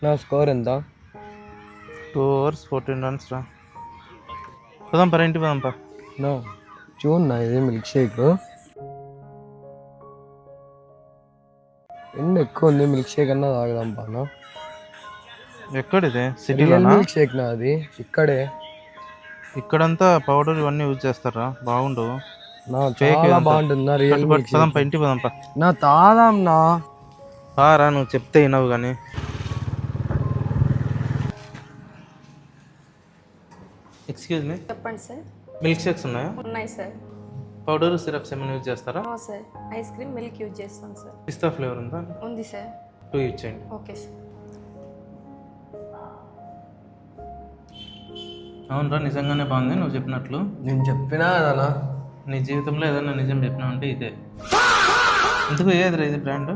నా స్కోర్ ఎంత? 2 overs 14 runs రా. పదంపా ఇంటికి పదంపా. నా చూడు నా ఇది మిల్క్ షేక్ ఎండ ఎక్కువ ఉంది, మిల్క్ షేక్ అన్నా తాగదాం పానా. ఎక్కడిదే? సిటీలోనా? మిల్క్ షేక్ నా అది ఇక్కడే. ఇక్కడంతా పౌడర్ ఇవన్నీ యూజ్ చేస్తారా, బాగుండు. నా చాలా బాగుంటుంది నా రియల్ మిల్క్ షేక్. పదంపా ఇంటికి పదంపా. నా తాదాం నా రా, నువ్వు చెప్తే వినవు కానీ. ఎక్స్క్యూజ్ మీ, చెప్పండి సార్. మిల్క్ షేక్స్ ఉన్నాయా? ఉన్నాయి సార్. పౌడర్ సిరప్స్ ఏమైనా యూజ్ చేస్తారా? No sir, ice cream milk use చేస్తాం సార్. పిస్తా ఫ్లేవర్ ఉందా? ఉంది సార్. 2 ఇచ్చేయండి. Okay sir. అవునరా, నిజంగానే బాగుంది నువ్వు చెప్పినట్లు. నేను చెప్పినా కదా నీ జీవితంలో ఏదైనా నిజం చెప్పినా అంటే ఇదే. ఎందుకు ఏదిరా ఇది బ్రాండ్?